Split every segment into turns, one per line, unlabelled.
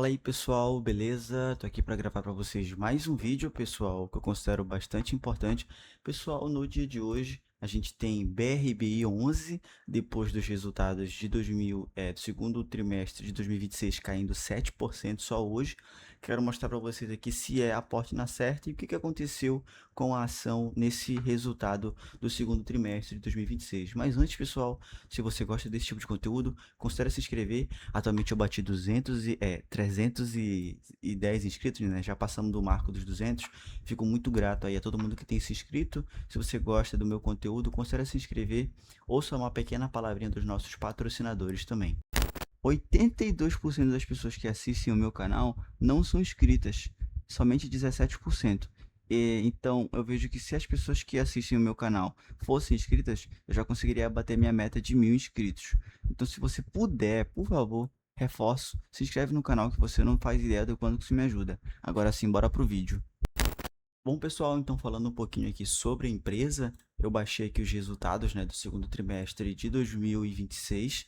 Fala aí pessoal, beleza? Tô aqui para gravar para vocês mais um vídeo, pessoal, que eu considero bastante importante. Pessoal, no dia de hoje a gente tem BRBI 11, depois dos resultados de do segundo trimestre de 2026 caindo 7% só hoje. Quero mostrar para vocês aqui se é aporte na certa e o que aconteceu com a ação nesse resultado do segundo trimestre de 2026. Mas antes, pessoal, se você gosta desse tipo de conteúdo, considere se inscrever. Atualmente eu bati 310 inscritos, né? Já passamos do marco dos 200. Fico muito grato aí a todo mundo que tem se inscrito. Se você gosta do meu conteúdo, considere se inscrever. Ouça uma pequena palavrinha dos nossos patrocinadores também. 82% das pessoas que assistem o meu canal não são inscritas, somente 17%. Então, eu vejo que se as pessoas que assistem o meu canal fossem inscritas, eu já conseguiria bater minha meta de 1000 inscritos. Então, se você puder, por favor, reforço, se inscreve no canal que você não faz ideia do quanto isso me ajuda. Agora sim, bora pro vídeo. Bom, pessoal, então falando um pouquinho aqui sobre a empresa, eu baixei aqui os resultados, né, do segundo trimestre de 2026.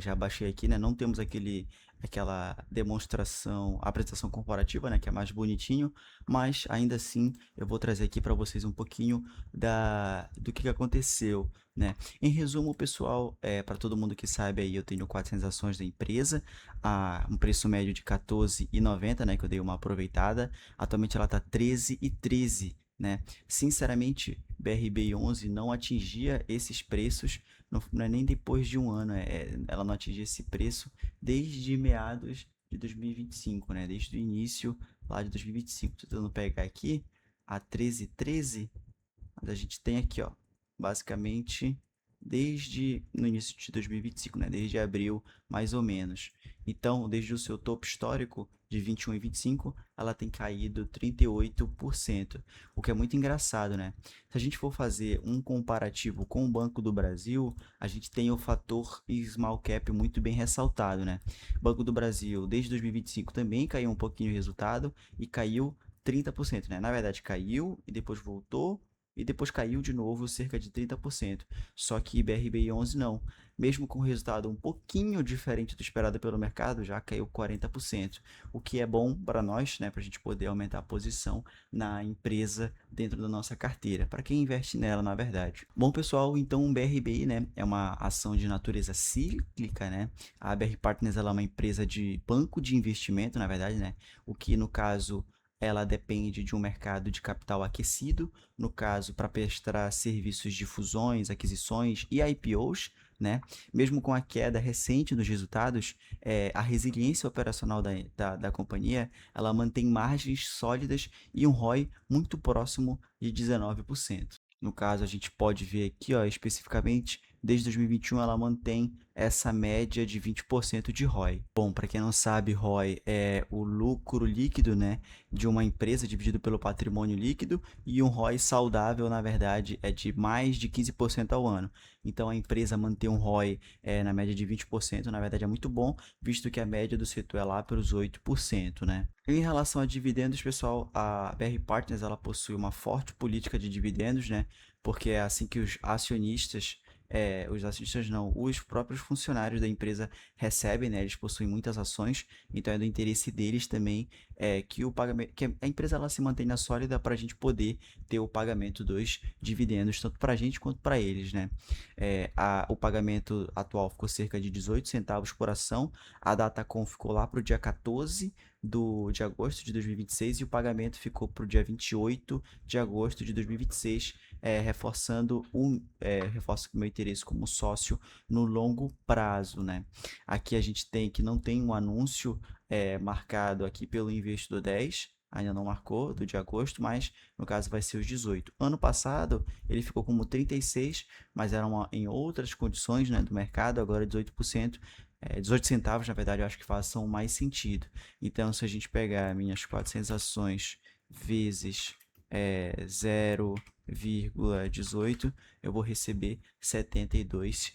Já baixei aqui, né, não temos aquela demonstração, apresentação corporativa, né, que é mais bonitinho, mas ainda assim eu vou trazer aqui para vocês um pouquinho do que aconteceu, né. Em resumo, pessoal, para todo mundo que sabe aí, eu tenho 400 ações da empresa, a um preço médio de R$14,90, né, que eu dei uma aproveitada. Atualmente ela está 13,13, né? Sinceramente, BRB 11 não atingia esses preços, não é nem depois de um ano, ela não atingia esse preço desde meados de 2025, né? Desde o início lá de 2025. Tô tentando pegar aqui a 13,13, mas a gente tem aqui, ó, basicamente desde no início de 2025, né? Desde abril, mais ou menos. Então, desde o seu topo histórico de 21 e 25, ela tem caído 38%, o que é muito engraçado, né? Se a gente for fazer um comparativo com o Banco do Brasil, a gente tem o fator small cap muito bem ressaltado, né? Banco do Brasil, desde 2025 também caiu um pouquinho o resultado e caiu 30%, né? Na verdade, caiu e depois voltou e depois caiu de novo cerca de 30%. Só que BRBI 11 não. Mesmo com o resultado um pouquinho diferente do esperado pelo mercado, já caiu 40%, o que é bom para nós, né, para a gente poder aumentar a posição na empresa dentro da nossa carteira, para quem investe nela, na verdade. Bom, pessoal, então o BRBI, né, é uma ação de natureza cíclica, né? A BR Partners ela é uma empresa de banco de investimento, na verdade, né? O que no caso ela depende de um mercado de capital aquecido, no caso, para prestar serviços de fusões, aquisições e IPOs, né? Mesmo com a queda recente nos resultados, a resiliência operacional da companhia, ela mantém margens sólidas e um ROI muito próximo de 19%. No caso, a gente pode ver aqui, ó, especificamente, desde 2021 ela mantém essa média de 20% de ROI. Bom, para quem não sabe, ROI é o lucro líquido, né, de uma empresa dividido pelo patrimônio líquido, e um ROI saudável, na verdade, é de mais de 15% ao ano. Então, a empresa manter um ROI na média de 20%, na verdade, é muito bom, visto que a média do setor é lá pelos 8%, né? Em relação a dividendos, pessoal, a BR Partners ela possui uma forte política de dividendos, né? Porque é assim que os acionistas não, os próprios funcionários da empresa recebem, né? Eles possuem muitas ações, então é do interesse deles também que o pagamento, que a empresa ela se mantenha sólida para a gente poder ter o pagamento dos dividendos, tanto para a gente quanto para eles, né? O pagamento atual ficou cerca de 18 centavos por ação, a Datacom ficou lá para o dia 14 de agosto de 2026 e o pagamento ficou para o dia 28 de agosto de 2026, reforço o meu interesse como sócio no longo prazo, né? Aqui a gente tem que não tem um anúncio marcado aqui pelo investidor 10, ainda não marcou, do de agosto, mas no caso vai ser os 18. Ano passado ele ficou como 36, mas era em outras condições, né, do mercado, agora 18%. 18 centavos, na verdade, eu acho que façam mais sentido. Então, se a gente pegar minhas 400 ações vezes 0,18, eu vou receber R$ 72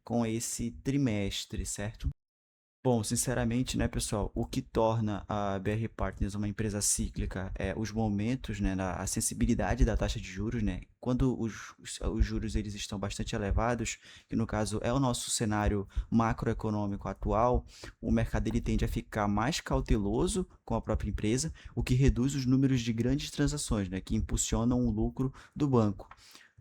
com esse trimestre, certo? Bom, sinceramente, né, pessoal, o que torna a BR Partners uma empresa cíclica é os momentos, né, a sensibilidade da taxa de juros, né? Quando os juros eles estão bastante elevados, que no caso é o nosso cenário macroeconômico atual, o mercado ele tende a ficar mais cauteloso com a própria empresa, o que reduz os números de grandes transações, né, que impulsionam o lucro do banco.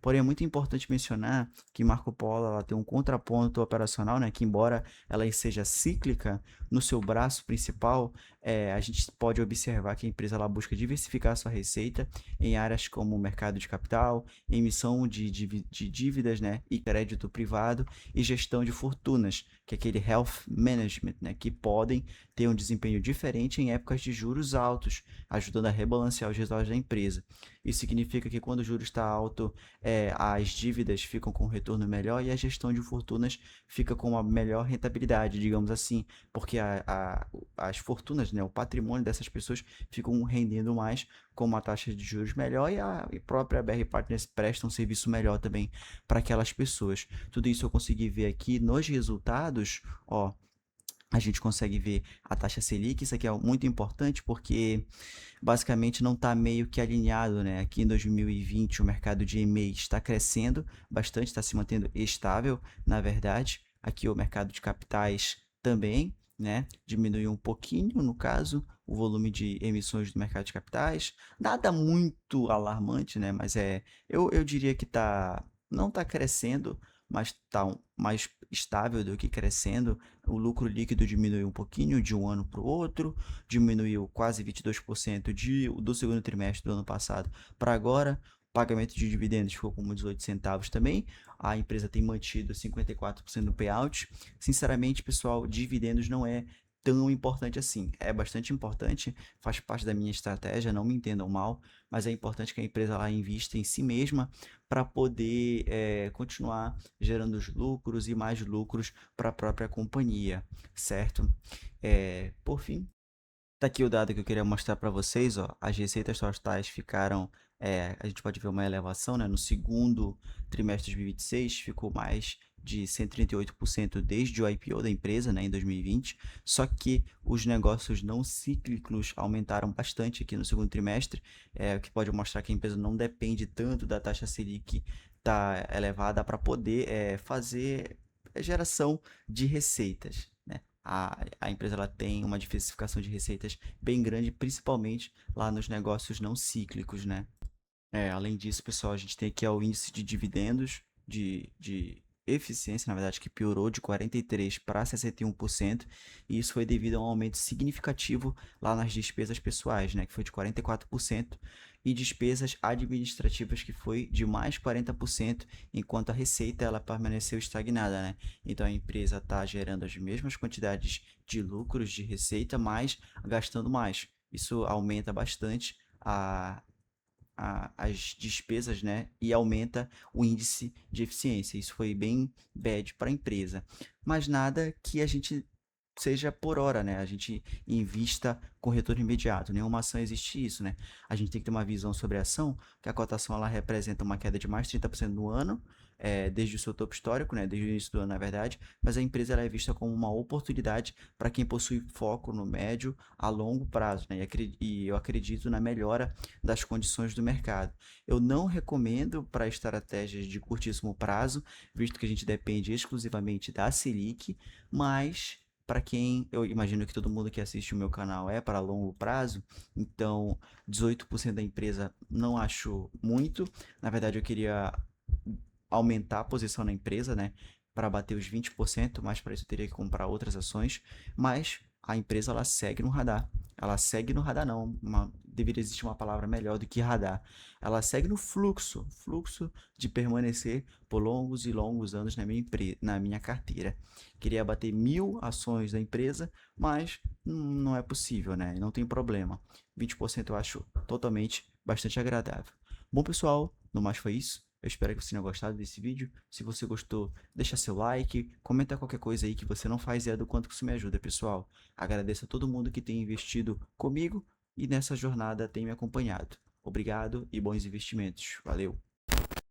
Porém, é muito importante mencionar que Marco Polo ela tem um contraponto operacional, né, que embora ela seja cíclica, no seu braço principal, a gente pode observar que a empresa ela busca diversificar sua receita em áreas como mercado de capital, emissão de dívidas, né, e crédito privado e gestão de fortunas, que é aquele health management, né, que podem ter um desempenho diferente em épocas de juros altos, ajudando a rebalancear os resultados da empresa. Isso significa que quando o juro está alto, as dívidas ficam com um retorno melhor e a gestão de fortunas fica com uma melhor rentabilidade, digamos assim, porque as fortunas, né, o patrimônio dessas pessoas ficam rendendo mais com uma taxa de juros melhor e a própria BR Partners presta um serviço melhor também para aquelas pessoas. Tudo isso eu consegui ver aqui nos resultados, ó, a gente consegue ver a taxa Selic, isso aqui é muito importante porque basicamente não está meio que alinhado, né? Aqui em 2020 o mercado de e-mails está crescendo bastante, está se mantendo estável, na verdade. Aqui o mercado de capitais também, né? Diminuiu um pouquinho, no caso, o volume de emissões do mercado de capitais. Nada muito alarmante, né? Mas eu diria que não está crescendo, mas está mais estável do que crescendo. O lucro líquido diminuiu um pouquinho de um ano para o outro, diminuiu quase 22% do segundo trimestre do ano passado para agora. O pagamento de dividendos ficou com 18 centavos também. A empresa tem mantido 54% do payout. Sinceramente, pessoal, dividendos não é tão importante assim. É bastante importante, faz parte da minha estratégia, não me entendam mal, mas é importante que a empresa lá invista em si mesma para poder continuar gerando os lucros e mais lucros para a própria companhia, certo? Por fim, tá aqui o dado que eu queria mostrar para vocês, ó. As receitas totais ficaram, a gente pode ver uma elevação, né? No segundo trimestre de 2026, ficou mais de 138% desde o IPO da empresa, né, em 2020. Só que os negócios não cíclicos aumentaram bastante aqui no segundo trimestre, o que pode mostrar que a empresa não depende tanto da taxa Selic tá elevada para poder fazer geração de receitas, né? A empresa ela tem uma diversificação de receitas bem grande, principalmente lá nos negócios não cíclicos, né? Além disso, pessoal, a gente tem aqui o índice de dividendos de eficiência, na verdade, que piorou de 43% para 61%, e isso foi devido a um aumento significativo lá nas despesas pessoais, né, que foi de 44%, e despesas administrativas, que foi de mais 40%, enquanto a receita ela permaneceu estagnada, né? Então a empresa está gerando as mesmas quantidades de lucros, de receita, mas gastando mais. Isso aumenta bastante as despesas, né? E aumenta o índice de eficiência. Isso foi bem bad para a empresa. Mas nada que a gente seja por hora, né? A gente invista com retorno imediato. Nenhuma ação existe isso, né? A gente tem que ter uma visão sobre a ação, que a cotação ela representa uma queda de mais de 30% no ano, desde o seu topo histórico, né? Desde o início do ano, na verdade, mas a empresa ela é vista como uma oportunidade para quem possui foco no médio a longo prazo, né? E eu acredito na melhora das condições do mercado. Eu não recomendo para estratégias de curtíssimo prazo, visto que a gente depende exclusivamente da Selic, mas para quem eu imagino que todo mundo que assiste o meu canal é para longo prazo, então 18% da empresa não acho muito. Na verdade, eu queria aumentar a posição na empresa, né, para bater os 20%, mas para isso eu teria que comprar outras ações, mas a empresa ela segue no radar. Ela segue no radar não, deveria existir uma palavra melhor do que radar. Ela segue no fluxo de permanecer por longos e longos anos na minha carteira. Queria bater 1.000 ações da empresa, mas não é possível, né? Não tem problema. 20% eu acho totalmente bastante agradável. Bom, pessoal, no mais foi isso. Eu espero que você tenha gostado desse vídeo. Se você gostou, deixa seu like, comenta qualquer coisa aí que você não faz ideia do quanto que isso me ajuda, pessoal. Agradeço a todo mundo que tem investido comigo e nessa jornada tem me acompanhado. Obrigado e bons investimentos. Valeu!